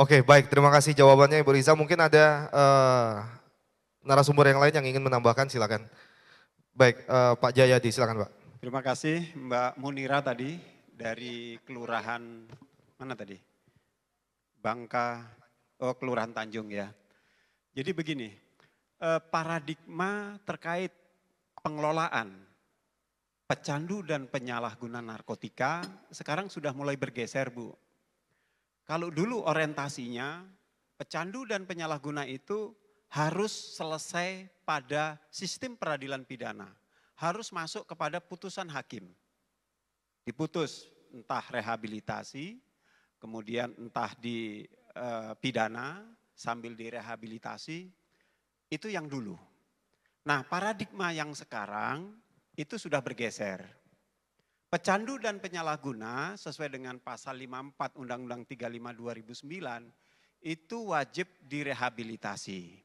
Oke, baik. Terima kasih jawabannya Ibu Riza. Mungkin ada narasumber yang lain yang ingin menambahkan, silakan. Baik, Pak Jayadi, silakan Pak. Terima kasih Mbak Munira tadi dari Kelurahan mana tadi? Bangka, oh Kelurahan Tanjung ya. Jadi begini, paradigma terkait pengelolaan pecandu dan penyalahguna narkotika sekarang sudah mulai bergeser Bu. Kalau dulu orientasinya pecandu dan penyalahguna itu harus selesai pada sistem peradilan pidana. Harus masuk kepada putusan hakim. Diputus entah rehabilitasi, kemudian entah di pidana sambil direhabilitasi, itu yang dulu. Nah paradigma yang sekarang itu sudah bergeser. Pecandu dan penyalahguna sesuai dengan pasal 54 Undang-Undang 35 2009 itu wajib direhabilitasi.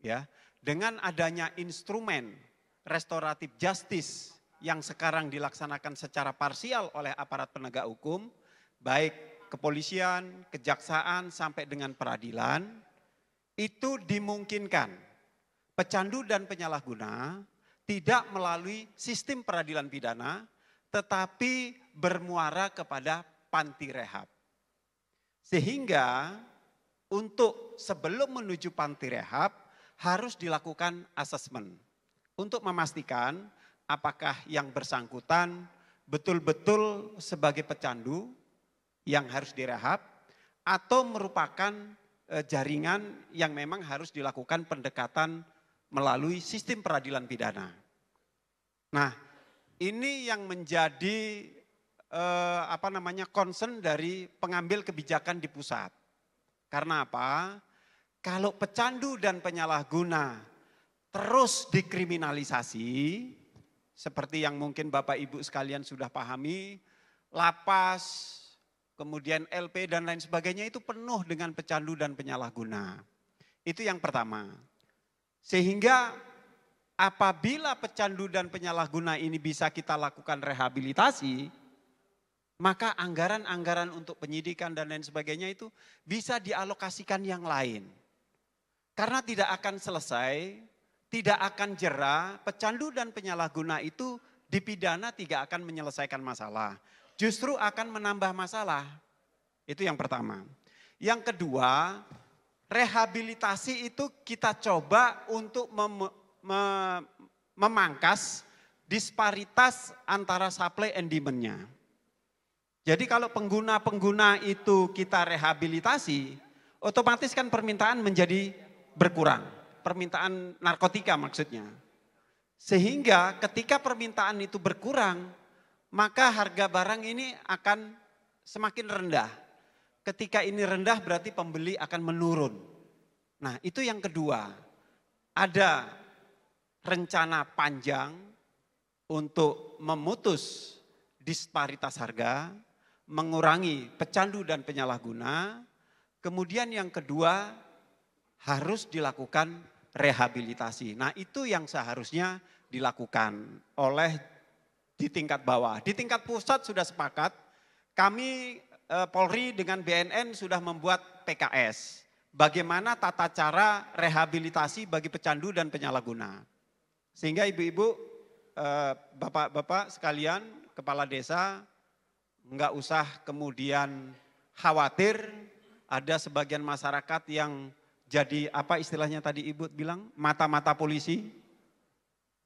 Ya, dengan adanya instrumen restoratif justice yang sekarang dilaksanakan secara parsial oleh aparat penegak hukum, baik kepolisian, kejaksaan sampai dengan peradilan, itu dimungkinkan pecandu dan penyalahguna tidak melalui sistem peradilan pidana, tetapi bermuara kepada panti rehab. Sehingga untuk sebelum menuju panti rehab harus dilakukan asesmen untuk memastikan apakah yang bersangkutan betul-betul sebagai pecandu yang harus direhab atau merupakan jaringan yang memang harus dilakukan pendekatan melalui sistem peradilan pidana. Nah, ini yang menjadi concern dari pengambil kebijakan di pusat. Karena apa? Kalau pecandu dan penyalahguna terus dikriminalisasi, seperti yang mungkin Bapak Ibu sekalian sudah pahami, lapas, kemudian LP dan lain sebagainya itu penuh dengan pecandu dan penyalahguna. Itu yang pertama. Sehingga apabila pecandu dan penyalahguna ini bisa kita lakukan rehabilitasi, maka anggaran-anggaran untuk penyidikan dan lain sebagainya itu bisa dialokasikan yang lain. Karena tidak akan selesai, tidak akan jera, pecandu dan penyalahguna itu dipidana tidak akan menyelesaikan masalah. Justru akan menambah masalah. Itu yang pertama. Yang kedua, rehabilitasi itu kita coba untuk memangkas disparitas antara supply and demand-nya. Jadi kalau pengguna-pengguna itu kita rehabilitasi, otomatis kan permintaan menjadi berkurang. Permintaan narkotika maksudnya. Sehingga ketika permintaan itu berkurang, maka harga barang ini akan semakin rendah. Ketika ini rendah berarti pembeli akan menurun. Nah itu yang kedua. Ada rencana panjang untuk memutus disparitas harga, mengurangi pecandu dan penyalahguna. Kemudian yang kedua harus dilakukan rehabilitasi. Nah itu yang seharusnya dilakukan oleh di tingkat bawah. Di tingkat pusat sudah sepakat, kami Polri dengan BNN sudah membuat PKS. Bagaimana tata cara rehabilitasi bagi pecandu dan penyalahguna. Sehingga ibu-ibu, bapak-bapak sekalian, kepala desa, enggak usah kemudian khawatir ada sebagian masyarakat yang jadi apa istilahnya tadi ibu bilang, mata-mata polisi.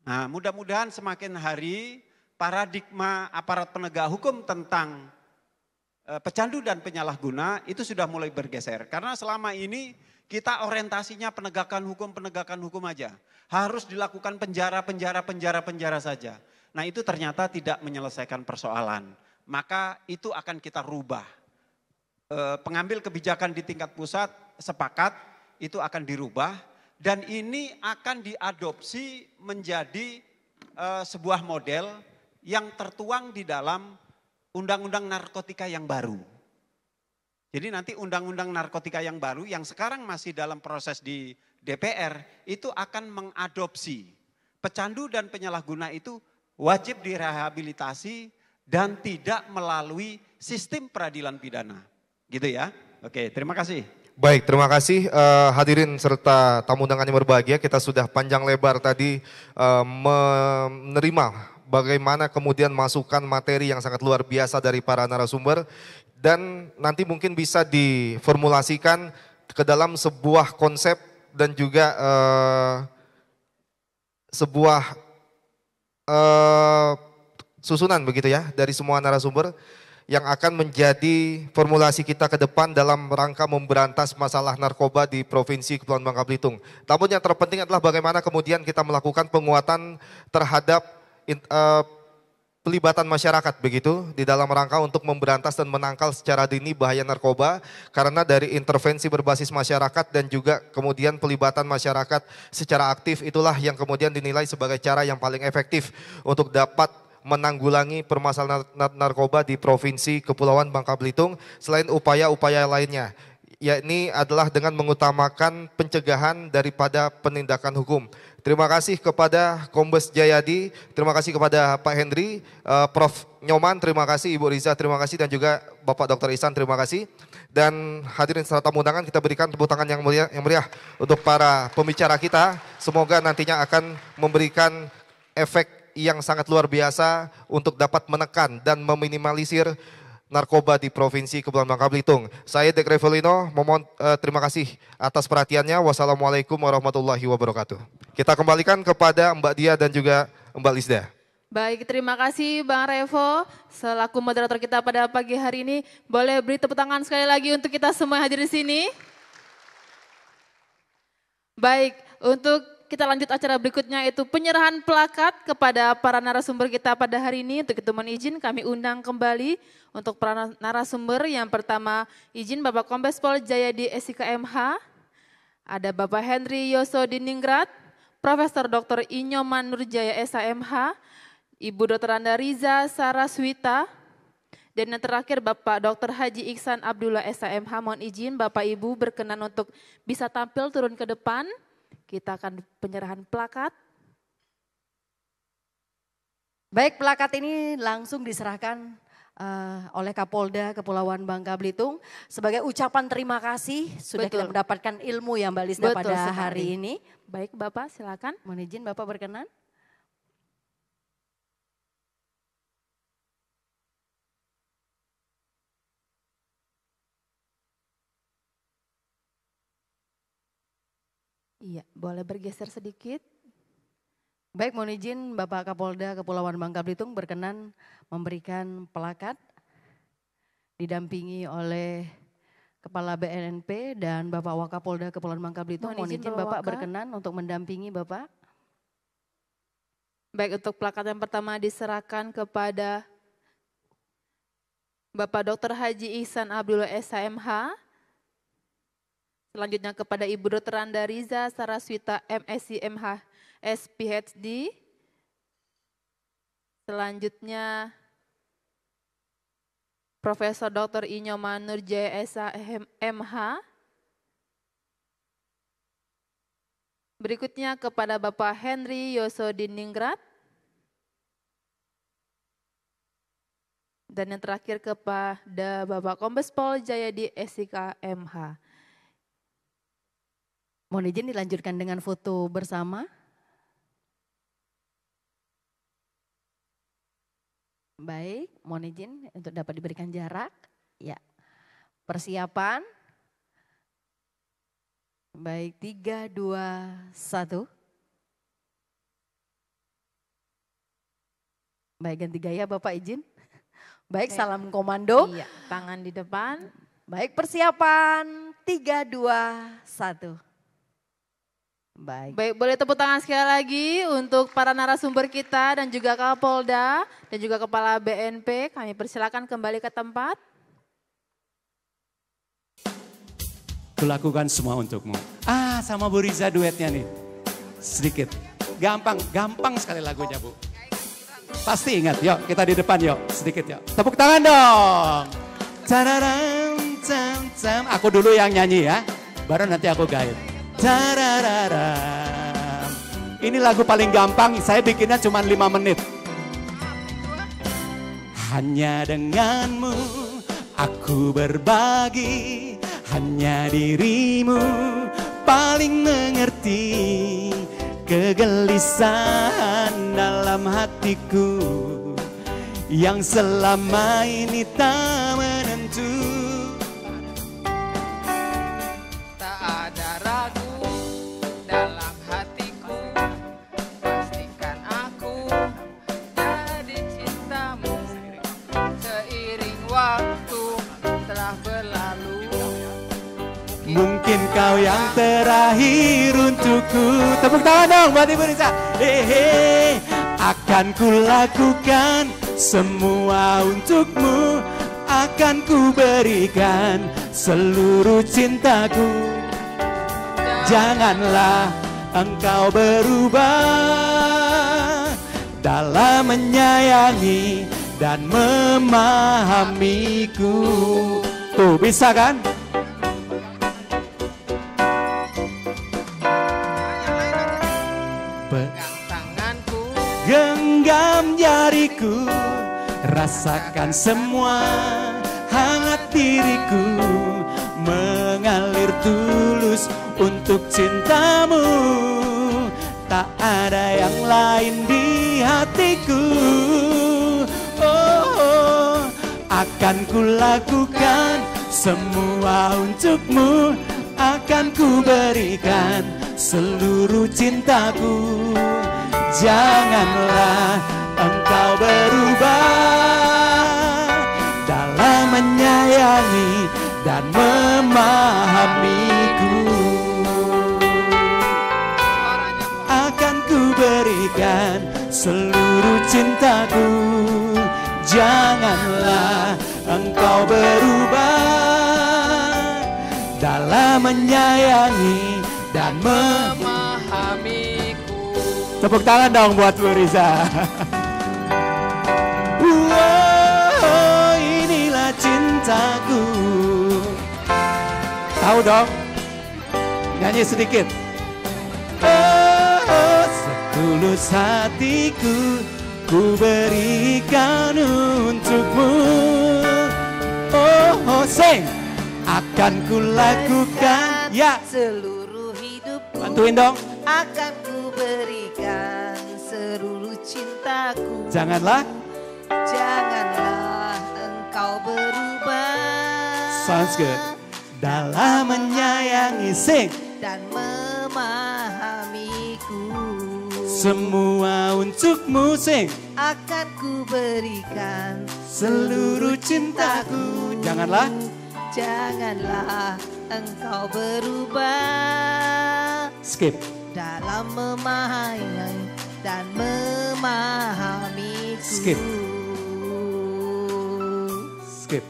Nah mudah-mudahan semakin hari paradigma aparat penegak hukum tentang pecandu dan penyalahguna itu sudah mulai bergeser. Karena selama ini kita orientasinya penegakan hukum aja. Harus dilakukan penjara saja. Nah itu ternyata tidak menyelesaikan persoalan. Maka itu akan kita rubah. Pengambil kebijakan di tingkat pusat sepakat itu akan dirubah. Dan ini akan diadopsi menjadi sebuah model yang tertuang di dalam undang-undang narkotika yang baru. Jadi nanti undang-undang narkotika yang baru yang sekarang masih dalam proses di DPR itu akan mengadopsi pecandu dan penyalahguna itu wajib direhabilitasi dan tidak melalui sistem peradilan pidana. Gitu ya. Oke, terima kasih. Baik, terima kasih hadirin serta tamu undangan yang berbahagia. Kita sudah panjang lebar tadi menerima bagaimana kemudian masukan materi yang sangat luar biasa dari para narasumber. Dan nanti mungkin bisa diformulasikan ke dalam sebuah konsep dan juga sebuah susunan begitu ya dari semua narasumber yang akan menjadi formulasi kita ke depan dalam rangka memberantas masalah narkoba di Provinsi Kepulauan Bangka Belitung. Namun yang terpenting adalah bagaimana kemudian kita melakukan penguatan terhadap pelibatan masyarakat begitu di dalam rangka untuk memberantas dan menangkal secara dini bahaya narkoba, karena dari intervensi berbasis masyarakat dan juga kemudian pelibatan masyarakat secara aktif itulah yang kemudian dinilai sebagai cara yang paling efektif untuk dapat menanggulangi permasalahan narkoba di Provinsi Kepulauan Bangka Belitung selain upaya-upaya lainnya, yakni adalah dengan mengutamakan pencegahan daripada penindakan hukum. Terima kasih kepada Kombes Jayadi, terima kasih kepada Pak Henry, Prof. Nyoman, terima kasih Ibu Riza, terima kasih dan juga Bapak Dr. Ihsan, terima kasih. Dan hadirin serta tamu undangan, kita berikan tepuk tangan yang meriah untuk para pembicara kita. Semoga nantinya akan memberikan efek yang sangat luar biasa untuk dapat menekan dan meminimalisir narkoba di Provinsi Kepulauan Bangka Belitung. Saya Dek Revelino, mohon terima kasih atas perhatiannya. Wassalamualaikum warahmatullahi wabarakatuh. Kita kembalikan kepada Mbak Dia dan juga Mbak Lisda. Baik, terima kasih Bang Revo selaku moderator kita pada pagi hari ini. Boleh beri tepuk tangan sekali lagi untuk kita semua hadir di sini. Baik, untuk kita lanjut acara berikutnya yaitu penyerahan plakat kepada para narasumber kita pada hari ini. Untuk itu mohon izin kami undang kembali untuk para narasumber. Yang pertama izin Bapak Kombes Pol Jayadi SIKMH, ada Bapak Henry Yosodiningrat, Profesor Dr. Inyoman Nurjaya SAMH, Ibu Dr. Anda Riza Saraswita, dan yang terakhir Bapak Dr. Haji Iksan Abdullah SAMH. Mohon izin Bapak Ibu berkenan untuk bisa tampil turun ke depan. Kita akan penyerahan plakat. Baik, plakat ini langsung diserahkan oleh Kapolda Kepulauan Bangka Belitung sebagai ucapan terima kasih sudah kita mendapatkan ilmu ya Mbak Lisda pada hari ini. Baik Bapak, silakan. Mohon izin Bapak berkenan. Iya, boleh bergeser sedikit. Baik, mohon izin Bapak Kapolda Kepulauan Bangka Belitung berkenan memberikan plakat didampingi oleh Kepala BNNP dan Bapak Wakapolda Kepulauan Bangka Belitung. Mohon izin Bapak berkenan untuk mendampingi Bapak. Baik, untuk plakat yang pertama diserahkan kepada Bapak Dr. Haji Ihsan Abdullah SHMH. Selanjutnya kepada Ibu Dr. Anda Riza Saraswita MSc MH SPHD. Selanjutnya Profesor Dr. Inyoman Nurjaya SAMH. Berikutnya kepada Bapak Henry Yosodiningrat. Dan yang terakhir kepada Bapak Kombes Pol Jayadi SIKMH. Mohon izin dilanjutkan dengan foto bersama. Baik, mohon izin untuk dapat diberikan jarak. Ya, persiapan. Baik, 3, 2, 1. Baik, ganti gaya Bapak izin. Baik, salam komando. Iya, tangan di depan. Baik, persiapan 3, 2, 1. Baik, boleh tepuk tangan sekali lagi untuk para narasumber kita dan juga Kapolda dan juga Kepala BNP. Kami persilakan kembali ke tempat. Kulakukan semua untukmu. Sama Bu Riza duetnya nih. Sedikit. Gampang sekali lagunya Bu. Pasti ingat, yuk kita di depan yuk. Sedikit yuk. Tepuk tangan dong. Tararam, tam, tam. Aku dulu yang nyanyi ya. Baru nanti aku guide. Tarararam. Ini lagu paling gampang, saya bikinnya cuma 5 menit. Hanya denganmu aku berbagi Hanya dirimu paling mengerti kegelisahan dalam hatiku yang selama ini tak menentu. Tak ada ragu dalam hatiku, pastikan aku jadi cintamu. Seiring waktu telah berlalu, Mungkin kau yang terakhir untukku. Tepuk tangan dong buat Ibu Nisa. Hehe, akan ku lakukan semua untukmu, akan ku berikan seluruh cintaku. Janganlah engkau berubah dalam menyayangi dan memahamiku. Tuh bisa kan? pegang tanganku, Genggam jariku, rasakan semua hangat diriku, mengalir tulus untuk cintamu. Tak ada yang lain di hatiku. Oh, akan ku lakukan semua untukmu, akan ku berikan seluruh cintaku. Janganlah engkau berubah dalam menyayangi dan memahamiku. Akan ku berikan seluruh cintaku. Janganlah engkau berubah dalam menyayangi dan memahamiku. Tepuk tangan dong buat Bu Riza. Wow, inilah cintaku. Tahu dong? Nyanyi sedikit. Oh, setulus hatiku ku berikan untukmu. Oh, sing. Akan ku lakukan. Ya. Seluruh hidupku Bantuin dong. akan ku berikan seluruh cintaku. Janganlah. Janganlah engkau berubah Sounds good. Dalam menyayangi, sing. dan memahamiku. Semua untukmu, sing. Akan ku berikan Seluruh cintaku. Janganlah. Janganlah engkau berubah Skip. dalam memahami dan memahamiku. Skip. Skip.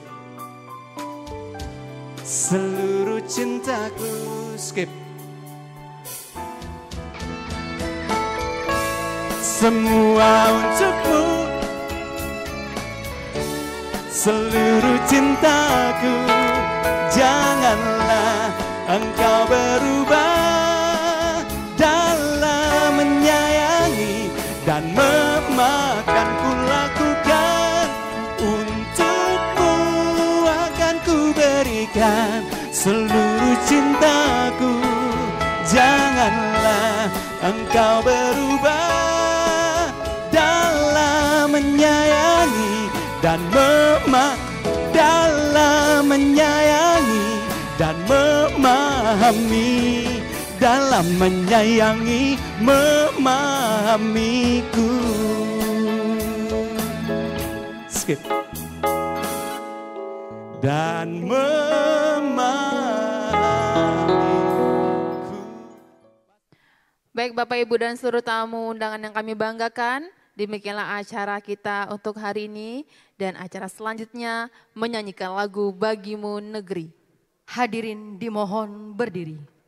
Seluruh cintaku. Skip. Semua untukmu, seluruh cintaku. Janganlah engkau berubah dalam menyayangi dan memakan. Ku lakukan untukmu, akan ku berikan seluruh cintaku. Janganlah engkau berubah dalam menyayangi dan dalam menyayangi dan memahami, dalam menyayangi memahamiku. Skip. Dan memahamiku. Baik Bapak Ibu dan seluruh tamu undangan yang kami banggakan, demikianlah acara kita untuk hari ini dan acara selanjutnya menyanyikan lagu Bagimu Negeri. Hadirin dimohon berdiri.